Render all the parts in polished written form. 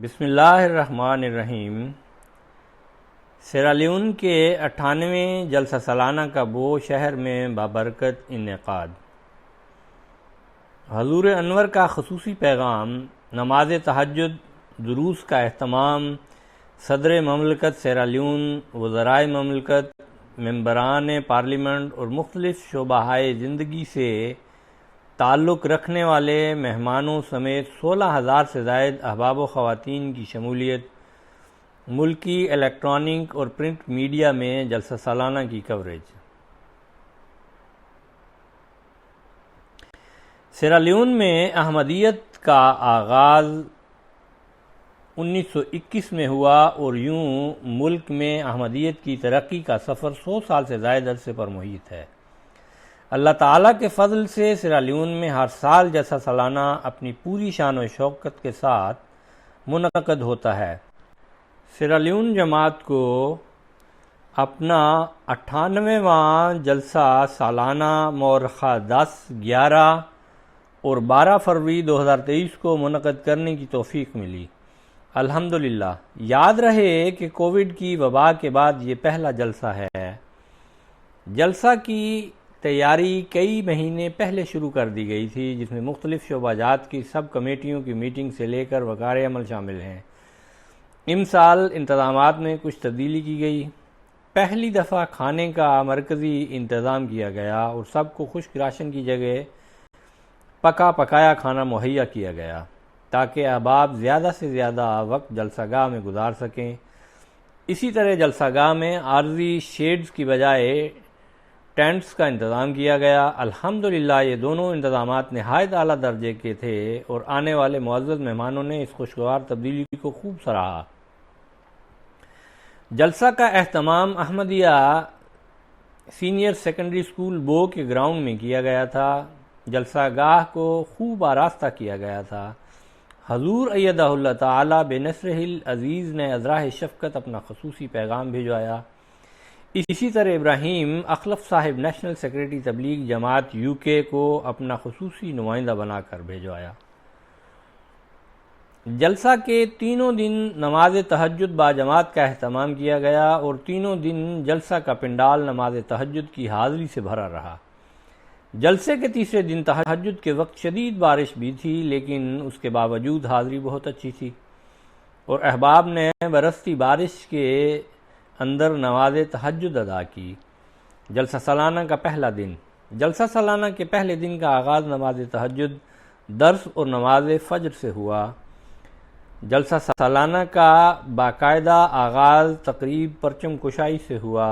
بسم اللہ الرحمن الرحیم۔ سیرالیون کے 98ویں جلسہ سالانہ کا بو شہر میں بابرکت انعقاد۔ حضور انور کا خصوصی پیغام، نماز تہجد، دروس کا اہتمام، صدر مملکت سیرالیون، وزرائے مملکت، ممبران پارلیمنٹ اور مختلف شعبۂ زندگی سے تعلق رکھنے والے مہمانوں سمیت 16,000 سے زائد احباب و خواتین کی شمولیت۔ ملکی الیکٹرانک اور پرنٹ میڈیا میں جلسہ سالانہ کی کوریج۔ سیرالیون میں احمدیت کا آغاز 1921 میں ہوا اور یوں ملک میں احمدیت کی ترقی کا سفر 100 سال سے زائد عرصے پر محیط ہے۔ اللہ تعالیٰ کے فضل سے سیرالیون میں ہر سال جلسہ سالانہ اپنی پوری شان و شوکت کے ساتھ منعقد ہوتا ہے۔ سیرالیون جماعت کو اپنا 98واں جلسہ سالانہ مورخہ 10، 11 اور 12 فروری 2023 کو منعقد کرنے کی توفیق ملی۔ الحمدللہ۔ یاد رہے کہ کووڈ کی وبا کے بعد یہ پہلا جلسہ ہے۔ جلسہ کی تیاری کئی مہینے پہلے شروع کر دی گئی تھی، جس میں مختلف شعبہ جات کی سب کمیٹیوں کی میٹنگ سے لے کر وقار عمل شامل ہیں۔ امسال انتظامات میں کچھ تبدیلی کی گئی۔ پہلی دفعہ کھانے کا مرکزی انتظام کیا گیا اور سب کو خشک راشن کی جگہ پکا پکایا کھانا مہیا کیا گیا تاکہ احباب زیادہ سے زیادہ وقت جلسہ گاہ میں گزار سکیں۔ اسی طرح جلسہ گاہ میں عارضی شیڈز کی بجائے ٹینٹس کا انتظام کیا گیا۔ الحمدللہ یہ دونوں انتظامات نہایت اعلیٰ درجے کے تھے اور آنے والے معزز مہمانوں نے اس خوشگوار تبدیلی کو خوب سراہا۔ جلسہ کا اہتمام احمدیہ سینئر سیکنڈری اسکول بو کے گراؤنڈ میں کیا گیا تھا۔ جلسہ گاہ کو خوب آراستہ کیا گیا تھا۔ حضور ایدہ اللہ تعالی بنصرہ العزیز نے ازراہ شفقت اپنا خصوصی پیغام بھجوایا۔ اسی طرح ابراہیم اخلف صاحب نیشنل سیکریٹری تبلیغ جماعت UK کو اپنا خصوصی نمائندہ بنا کر بھجوایا۔ جلسہ کے تینوں دن نماز تہجد با جماعت کا اہتمام کیا گیا اور تینوں دن جلسہ کا پنڈال نماز تہجد کی حاضری سے بھرا رہا۔ جلسے کے تیسرے دن تہجد کے وقت شدید بارش بھی تھی، لیکن اس کے باوجود حاضری بہت اچھی تھی اور احباب نے برستی بارش کے اندر نماز تہجد ادا کی۔ جلسہ سالانہ کا پہلا دن۔ جلسہ سالانہ کے پہلے دن کا آغاز نماز تہجد، درس اور نماز فجر سے ہوا۔ جلسہ سالانہ کا باقاعدہ آغاز تقریب پرچم کشائی سے ہوا۔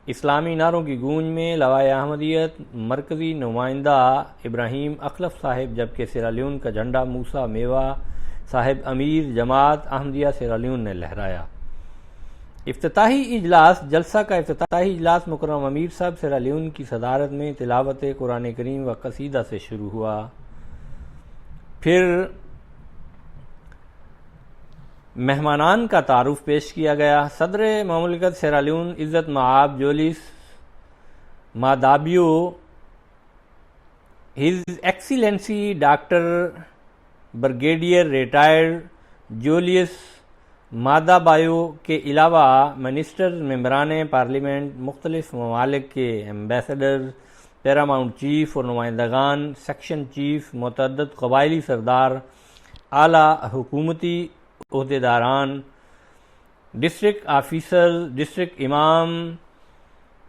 اسلامی نعروں کی گونج میں لوائے احمدیت مرکزی نمائندہ ابراہیم اخلف صاحب، جبکہ سیرالیون کا جھنڈا موسیٰ میوہ صاحب امیر جماعت احمدیہ سیرالیون نے لہرایا۔ افتتاحی اجلاس۔ جلسہ کا افتتاحی اجلاس مکرم امیر صاحب سیرالیون کی صدارت میں تلاوت قرآن کریم و قصیدہ سے شروع ہوا۔ پھر مہمانان کا تعارف پیش کیا گیا۔ صدر مملکت سیرالیون عزت مآب Julius Maada Bio, his excellency doctor brigadier retired Julius Maada Bio کے علاوہ منسٹرز، ممبران پارلیمنٹ، مختلف ممالک کے ایمبیسڈرز، پیراماؤنٹ چیف اور نمائندگان، سیکشن چیف، متعدد قبائلی سردار، اعلیٰ حکومتی عہدیداران، ڈسٹرکٹ آفیسرز، ڈسٹرکٹ امام،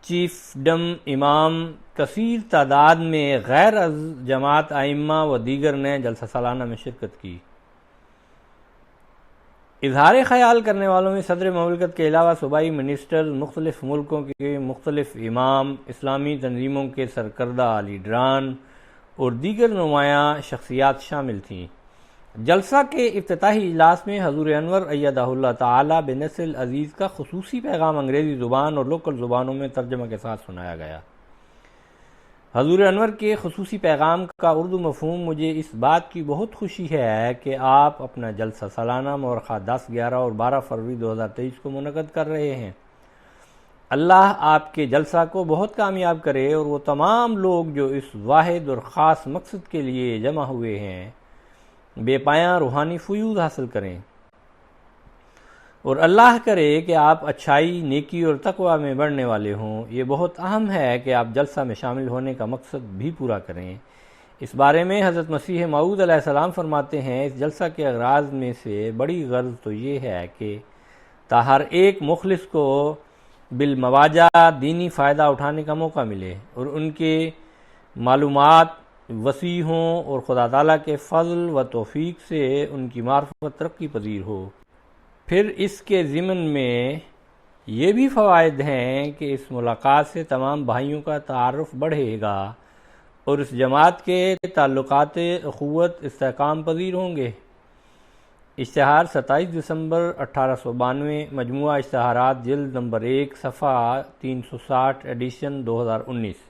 چیف ڈم امام، کثیر تعداد میں غیر از جماعت ائمہ و دیگر نے جلسہ سالانہ میں شرکت کی۔ اظہار خیال کرنے والوں میں صدر مملکت کے علاوہ صوبائی منسٹرز، مختلف ملکوں کے مختلف امام، اسلامی تنظیموں کے سرکردہ لیڈران اور دیگر نمایاں شخصیات شامل تھیں۔ جلسہ کے افتتاحی اجلاس میں حضور انور ایدہ اللہ تعالی بنصرہ العزیز کا خصوصی پیغام انگریزی زبان اور لوکل زبانوں میں ترجمہ کے ساتھ سنایا گیا۔ حضور انور کے خصوصی پیغام کا اردو مفہوم۔ مجھے اس بات کی بہت خوشی ہے کہ آپ اپنا جلسہ سالانہ مورخہ 10، 11 اور 12 فروری 2023 کو منعقد کر رہے ہیں۔ اللہ آپ کے جلسہ کو بہت کامیاب کرے اور وہ تمام لوگ جو اس واحد اور خاص مقصد کے لیے جمع ہوئے ہیں بے پایاں روحانی فیوض حاصل کریں۔ اور اللہ کرے کہ آپ اچھائی، نیکی اور تقوی میں بڑھنے والے ہوں۔ یہ بہت اہم ہے کہ آپ جلسہ میں شامل ہونے کا مقصد بھی پورا کریں۔ اس بارے میں حضرت مسیح موعود علیہ السلام فرماتے ہیں، اس جلسہ کے اغراض میں سے بڑی غرض تو یہ ہے کہ تا ہر ایک مخلص کو بالمواجہ دینی فائدہ اٹھانے کا موقع ملے اور ان کے معلومات وسیع ہوں اور خدا تعالیٰ کے فضل و توفیق سے ان کی معرفت ترقی پذیر ہو۔ پھر اس کے ضمن میں یہ بھی فوائد ہیں کہ اس ملاقات سے تمام بھائیوں کا تعارف بڑھے گا اور اس جماعت کے تعلقات اخوت استحکام پذیر ہوں گے۔ اشتہار 27 دسمبر 1892، مجموعہ اشتہارات جلد نمبر 1، صفحہ 360، ایڈیشن 2019۔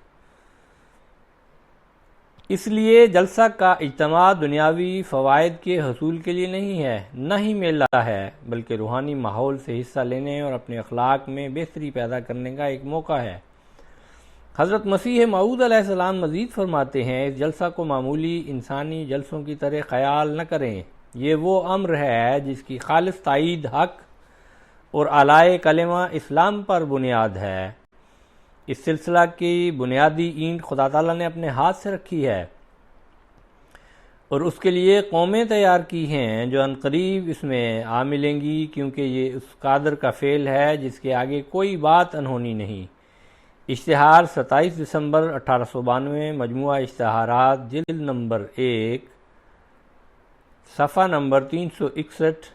اس لیے جلسہ کا اجتماع دنیاوی فوائد کے حصول کے لیے نہیں ہے، نہ ہی میلہ ہے، بلکہ روحانی ماحول سے حصہ لینے اور اپنے اخلاق میں بہتری پیدا کرنے کا ایک موقع ہے۔ حضرت مسیح موعود علیہ السلام مزید فرماتے ہیں، اس جلسہ کو معمولی انسانی جلسوں کی طرح خیال نہ کریں، یہ وہ امر ہے جس کی خالص تائید حق اور اعلی کلمہ اسلام پر بنیاد ہے۔ اس سلسلہ کی بنیادی اینٹ خدا تعالیٰ نے اپنے ہاتھ سے رکھی ہے اور اس کے لیے قومیں تیار کی ہیں جو عنقریب اس میں آ ملیں گی، کیونکہ یہ اس قادر کا فعل ہے جس کے آگے کوئی بات انہونی نہیں۔ اشتہار 27 دسمبر 1892، مجموعہ اشتہارات جلد نمبر 1، صفحہ نمبر 361،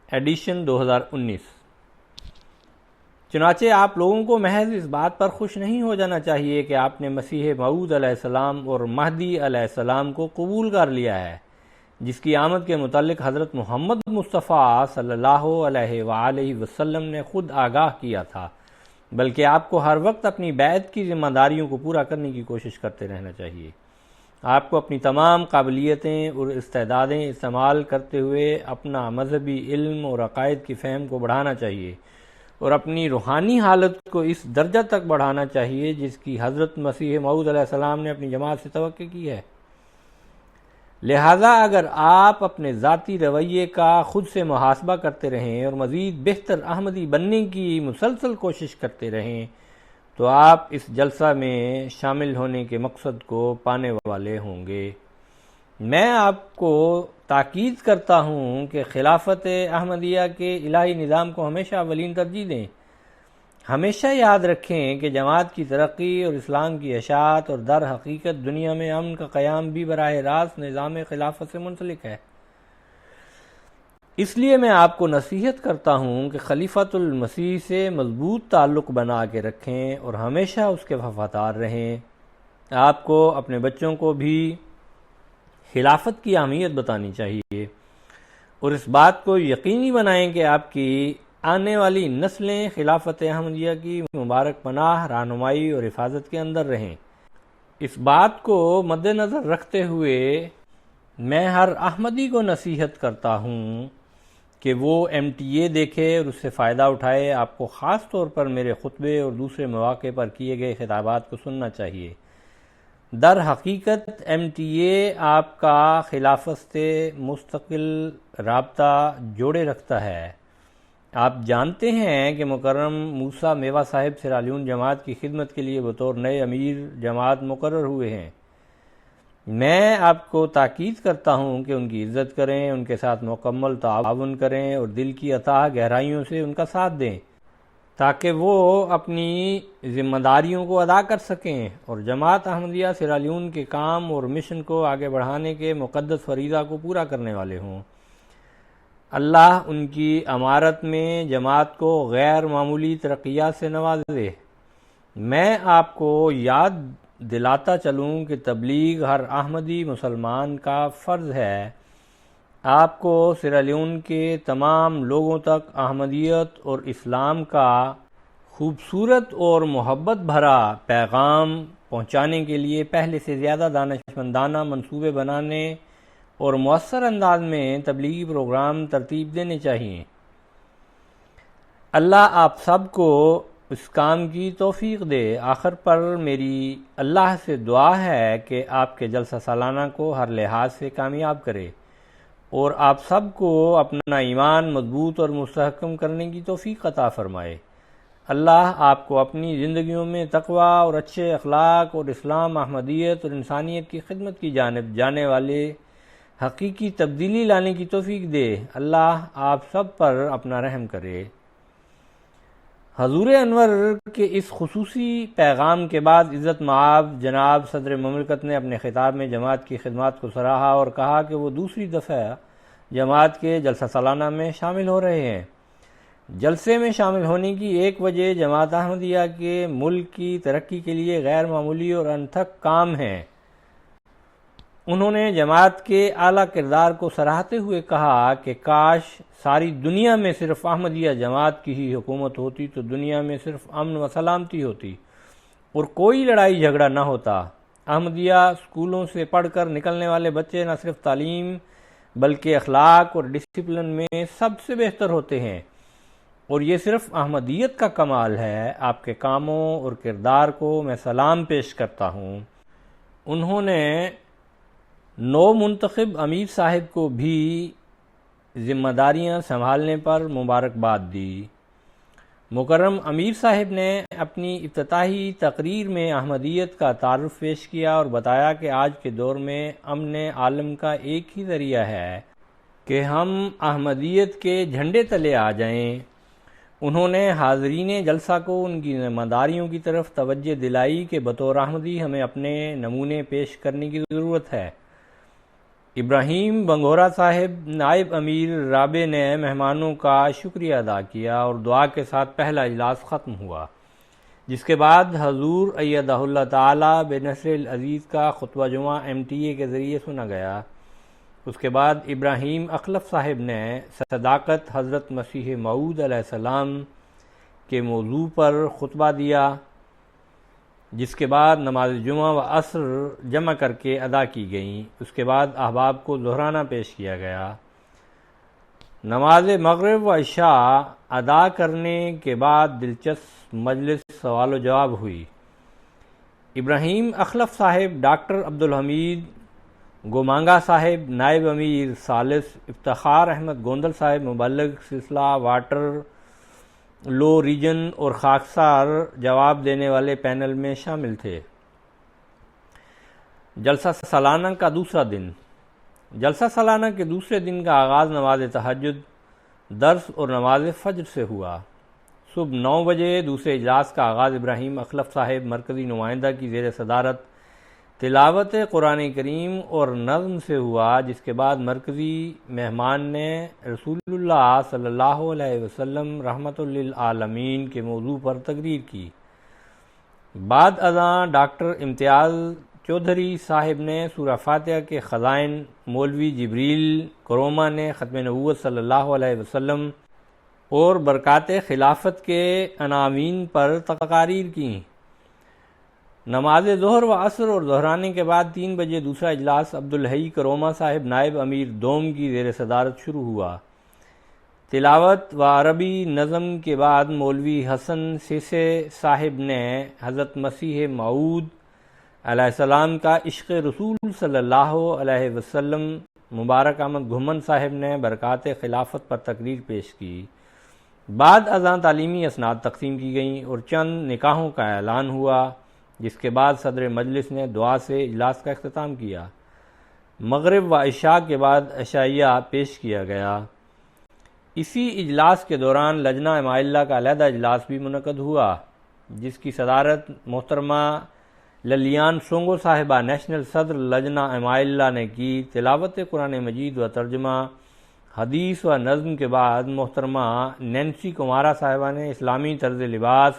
ایڈیشن 2019۔ چنانچہ آپ لوگوں کو محض اس بات پر خوش نہیں ہو جانا چاہیے کہ آپ نے مسیح موعود علیہ السلام اور مہدی علیہ السلام کو قبول کر لیا ہے، جس کی آمد کے متعلق حضرت محمد مصطفیٰ صلی اللہ علیہ وآلہ وسلم نے خود آگاہ کیا تھا، بلکہ آپ کو ہر وقت اپنی بیعت کی ذمہ داریوں کو پورا کرنے کی کوشش کرتے رہنا چاہیے۔ آپ کو اپنی تمام قابلیتیں اور استعدادیں استعمال کرتے ہوئے اپنا مذہبی علم اور عقائد کی فہم کو بڑھانا چاہیے اور اپنی روحانی حالت کو اس درجہ تک بڑھانا چاہیے جس کی حضرت مسیح موعود علیہ السلام نے اپنی جماعت سے توقع کی ہے۔ لہذا اگر آپ اپنے ذاتی رویے کا خود سے محاسبہ کرتے رہیں اور مزید بہتر احمدی بننے کی مسلسل کوشش کرتے رہیں تو آپ اس جلسہ میں شامل ہونے کے مقصد کو پانے والے ہوں گے۔ میں آپ کو تاکید کرتا ہوں کہ خلافت احمدیہ کے الہی نظام کو ہمیشہ اولین ترجیح دیں۔ ہمیشہ یاد رکھیں کہ جماعت کی ترقی اور اسلام کی اشاعت اور در حقیقت دنیا میں امن کا قیام بھی براہ راست نظام خلافت سے منسلک ہے۔ اس لیے میں آپ کو نصیحت کرتا ہوں کہ خلیفۃ المسیح سے مضبوط تعلق بنا کے رکھیں اور ہمیشہ اس کے وفادار رہیں۔ آپ کو اپنے بچوں کو بھی خلافت کی اہمیت بتانی چاہیے اور اس بات کو یقینی بنائیں کہ آپ کی آنے والی نسلیں خلافت احمدیہ کی مبارک پناہ، رہنمائی اور حفاظت کے اندر رہیں۔ اس بات کو مد نظر رکھتے ہوئے میں ہر احمدی کو نصیحت کرتا ہوں کہ وہ MTA دیکھے اور اس سے فائدہ اٹھائے۔ آپ کو خاص طور پر میرے خطبے اور دوسرے مواقع پر کیے گئے خطابات کو سننا چاہیے۔ در حقیقت MTA آپ کا خلافت سے مستقل رابطہ جوڑے رکھتا ہے۔ آپ جانتے ہیں کہ مکرم موسیٰ میوہ صاحب سیرالیون جماعت کی خدمت کے لیے بطور نئے امیر جماعت مقرر ہوئے ہیں۔ میں آپ کو تاکید کرتا ہوں کہ ان کی عزت کریں، ان کے ساتھ مکمل تعاون کریں اور دل کی اتھاہ گہرائیوں سے ان کا ساتھ دیں تاکہ وہ اپنی ذمہ داریوں کو ادا کر سکیں اور جماعت احمدیہ سیرالیون کے کام اور مشن کو آگے بڑھانے کے مقدس فریضہ کو پورا کرنے والے ہوں۔ اللہ ان کی امارت میں جماعت کو غیر معمولی ترقیات سے نوازے۔ میں آپ کو یاد دلاتا چلوں کہ تبلیغ ہر احمدی مسلمان کا فرض ہے۔ آپ کو سیرالیون کے تمام لوگوں تک احمدیت اور اسلام کا خوبصورت اور محبت بھرا پیغام پہنچانے کے لیے پہلے سے زیادہ دانشمندانہ منصوبے بنانے اور مؤثر انداز میں تبلیغی پروگرام ترتیب دینے چاہیے۔ اللہ آپ سب کو اس کام کی توفیق دے۔ آخر پر میری اللہ سے دعا ہے کہ آپ کے جلسہ سالانہ کو ہر لحاظ سے کامیاب کرے اور آپ سب کو اپنا ایمان مضبوط اور مستحکم کرنے کی توفیق عطا فرمائے۔ اللہ آپ کو اپنی زندگیوں میں تقوی اور اچھے اخلاق اور اسلام، احمدیت اور انسانیت کی خدمت کی جانب جانے والے حقیقی تبدیلی لانے کی توفیق دے۔ اللہ آپ سب پر اپنا رحم کرے۔ حضور انور کے اس خصوصی پیغام کے بعد عزت مآب جناب صدر مملکت نے اپنے خطاب میں جماعت کی خدمات کو سراہا اور کہا کہ وہ دوسری دفعہ جماعت کے جلسہ سالانہ میں شامل ہو رہے ہیں۔ جلسے میں شامل ہونے کی ایک وجہ جماعت احمدیہ کے ملک کی ترقی کے لیے غیر معمولی اور انتھک کام ہے۔ انہوں نے جماعت کے اعلیٰ کردار کو سراہتے ہوئے کہا کہ کاش ساری دنیا میں صرف احمدیہ جماعت کی ہی حکومت ہوتی تو دنیا میں صرف امن و سلامتی ہوتی اور کوئی لڑائی جھگڑا نہ ہوتا۔ احمدیہ اسکولوں سے پڑھ کر نکلنے والے بچے نہ صرف تعلیم بلکہ اخلاق اور ڈسپلن میں سب سے بہتر ہوتے ہیں، اور یہ صرف احمدیت کا کمال ہے۔ آپ کے کاموں اور کردار کو میں سلام پیش کرتا ہوں۔ انہوں نے نو منتخب امیر صاحب کو بھی ذمہ داریاں سنبھالنے پر مبارکباد دی۔ مکرم امیر صاحب نے اپنی افتتاحی تقریر میں احمدیت کا تعارف پیش کیا اور بتایا کہ آج کے دور میں امن عالم کا ایک ہی ذریعہ ہے کہ ہم احمدیت کے جھنڈے تلے آ جائیں۔ انہوں نے حاضرین جلسہ کو ان کی ذمہ داریوں کی طرف توجہ دلائی کہ بطور احمدی ہمیں اپنے نمونے پیش کرنے کی ضرورت ہے۔ ابراہیم بنگورا صاحب نائب امیر رابع نے مہمانوں کا شکریہ ادا کیا اور دعا کے ساتھ پہلا اجلاس ختم ہوا، جس کے بعد حضور ایدہ اللہ تعالی بنصر العزیز کا خطبہ جمعہ MTA کے ذریعے سنا گیا۔ اس کے بعد ابراہیم اخلف صاحب نے صداقت حضرت مسیح موعود علیہ السلام کے موضوع پر خطبہ دیا، جس کے بعد نماز جمعہ و عصر جمع کر کے ادا کی گئیں۔ اس کے بعد احباب کو ظہرانہ پیش کیا گیا۔ نماز مغرب و عشاء ادا کرنے کے بعد دلچسپ مجلس سوال و جواب ہوئی۔ ابراہیم اخلف صاحب، ڈاکٹر عبدالحمید گومانگا صاحب، نائب امیر ثالث افتخار احمد گوندل صاحب، مبلغ سلسلہ واٹر لو ریجن اور خاکسار جواب دینے والے پینل میں شامل تھے۔ جلسہ سالانہ کا دوسرا دن۔ جلسہ سالانہ کے دوسرے دن کا آغاز نماز تہجد، درس اور نماز فجر سے ہوا۔ صبح 9 بجے دوسرے اجلاس کا آغاز ابراہیم اخلف صاحب مرکزی نمائندہ کی زیر صدارت تلاوت قرآن کریم اور نظم سے ہوا، جس کے بعد مرکزی مہمان نے رسول اللہ صلی اللہ علیہ وسلم رحمت للعالمین کے موضوع پر تقریر کی۔ بعد ازاں ڈاکٹر امتیاز چودھری صاحب نے سورہ فاتحہ کے خزائن، مولوی جبریل کروما نے ختم نبوت صلی اللہ علیہ وسلم اور برکات خلافت کے عناوین پر تقاریر کیں۔ نماز ظہر و عصر اور دہرانے کے بعد 3 بجے دوسرا اجلاس عبدالحی کروما صاحب نائب امیر دوم کی زیر صدارت شروع ہوا۔ تلاوت و عربی نظم کے بعد مولوی حسن سیسے صاحب نے حضرت مسیح موعود علیہ السلام کا عشق رسول صلی اللہ علیہ وسلم مبارک احمد گھمن صاحب نے برکات خلافت پر تقریر پیش کی۔ بعد ازاں تعلیمی اسناد تقسیم کی گئیں اور چند نکاحوں کا اعلان ہوا، جس کے بعد صدر مجلس نے دعا سے اجلاس کا اختتام کیا۔ مغرب و عشاء کے بعد عشائیہ پیش کیا گیا۔ اسی اجلاس کے دوران لجنہ امائلہ کا علیحدہ اجلاس بھی منعقد ہوا، جس کی صدارت محترمہ للیان سونگو صاحبہ نیشنل صدر لجنہ امائلہ نے کی۔ تلاوت قرآن مجید و ترجمہ حدیث و نظم کے بعد محترمہ نینسی کمارا صاحبہ نے اسلامی طرز لباس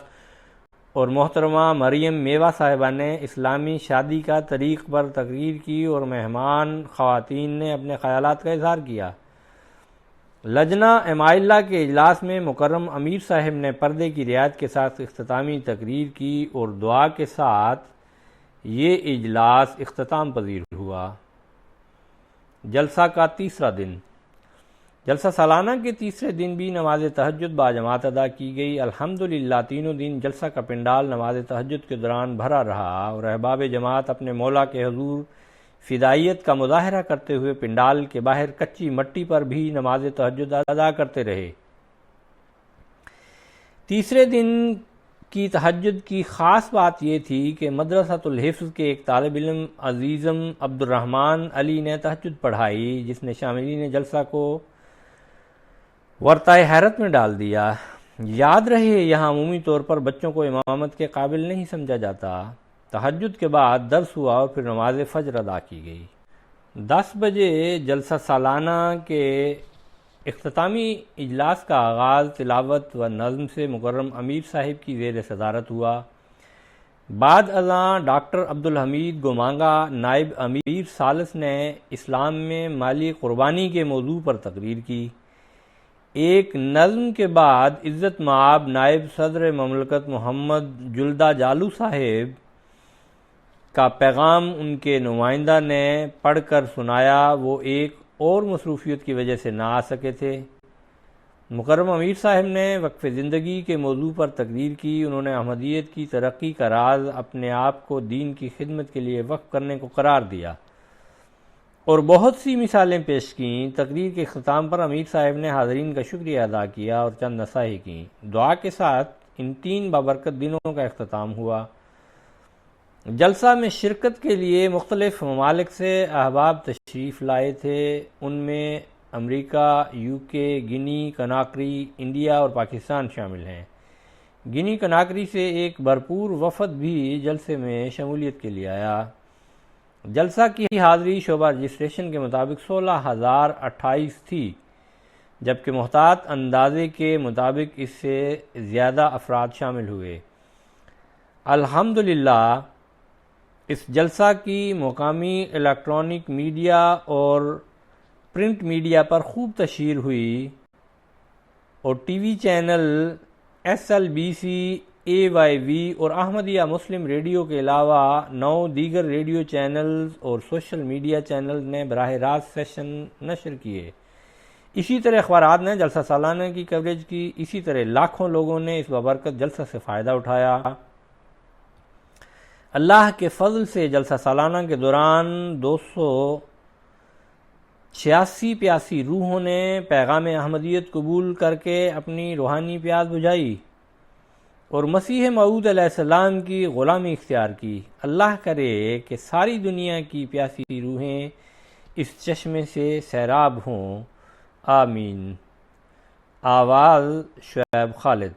اور محترمہ مریم میوا صاحبہ نے اسلامی شادی کا طریق پر تقریر کی اور مہمان خواتین نے اپنے خیالات کا اظہار کیا۔ لجنہ امائلہ کے اجلاس میں مکرم امیر صاحب نے پردے کی رعایت کے ساتھ اختتامی تقریر کی اور دعا کے ساتھ یہ اجلاس اختتام پذیر ہوا۔ جلسہ کا تیسرا دن۔ جلسہ سالانہ کے تیسرے دن بھی نماز تہجد باجماعت ادا کی گئی۔ الحمدللہ تینوں دن جلسہ کا پنڈال نماز تہجد کے دوران بھرا رہا اور احباب جماعت اپنے مولا کے حضور فدائیت کا مظاہرہ کرتے ہوئے پنڈال کے باہر کچی مٹی پر بھی نماز تہجد ادا کرتے رہے۔ تیسرے دن کی تہجد کی خاص بات یہ تھی کہ مدرسۃ الحفظ کے ایک طالب علم عزیزم عبد الرحمن علی نے تہجد پڑھائی، جس نے شاملین جلسہ کو ورطۂ حیرت میں ڈال دیا۔ یاد رہے، یہاں عمومی طور پر بچوں کو امامت کے قابل نہیں سمجھا جاتا۔ تہجد کے بعد درس ہوا اور پھر نماز فجر ادا کی گئی۔ 10 بجے جلسہ سالانہ کے اختتامی اجلاس کا آغاز تلاوت و نظم سے مکرم امیر صاحب کی زیر صدارت ہوا۔ بعد ازاں ڈاکٹر عبدالحمید گومانگا نائب امیر ثالث نے اسلام میں مالی قربانی کے موضوع پر تقریر کی۔ ایک نظم کے بعد عزت مآب نائب صدر مملکت محمد جلدہ جالو صاحب کا پیغام ان کے نمائندہ نے پڑھ کر سنایا۔ وہ ایک اور مصروفیت کی وجہ سے نہ آ سکے تھے۔ مکرم امیر صاحب نے وقف زندگی کے موضوع پر تقریر کی۔ انہوں نے احمدیت کی ترقی کا راز اپنے آپ کو دین کی خدمت کے لیے وقف کرنے کو قرار دیا اور بہت سی مثالیں پیش کیں۔ تقریر کے اختتام پر امیر صاحب نے حاضرین کا شکریہ ادا کیا اور چند نصائح کیں۔ دعا کے ساتھ ان 3 بابرکت دنوں کا اختتام ہوا۔ جلسہ میں شرکت کے لیے مختلف ممالک سے احباب تشریف لائے تھے۔ ان میں امریکہ، UK، گنی کناکری، انڈیا اور پاکستان شامل ہیں۔ گنی کناکری سے ایک بھرپور وفد بھی جلسے میں شمولیت کے لیے آیا۔ جلسہ کی حاضری شعبہ رجسٹریشن کے مطابق 16,028 تھی، جبکہ محتاط اندازے کے مطابق اس سے زیادہ افراد شامل ہوئے۔ الحمدللہ اس جلسہ کی مقامی الیکٹرانک میڈیا اور پرنٹ میڈیا پر خوب تشہیر ہوئی اور T V channel SLBC، AYV اور احمدیہ مسلم ریڈیو کے علاوہ 9 دیگر ریڈیو چینلز اور سوشل میڈیا چینلز نے براہ راست سیشن نشر کیے۔ اسی طرح اخبارات نے جلسہ سالانہ کی کوریج کی۔ اسی طرح لاکھوں لوگوں نے اس بابرکت جلسہ سے فائدہ اٹھایا۔ اللہ کے فضل سے جلسہ سالانہ کے دوران 286 پیاسی روحوں نے پیغام احمدیت قبول کر کے اپنی روحانی پیاس بجھائی اور مسیح موعود علیہ السلام کی غلامی اختیار کی۔ اللہ کرے کہ ساری دنیا کی پیاسی روحیں اس چشمے سے سیراب ہوں۔ آمین۔ آواز شعیب خالد۔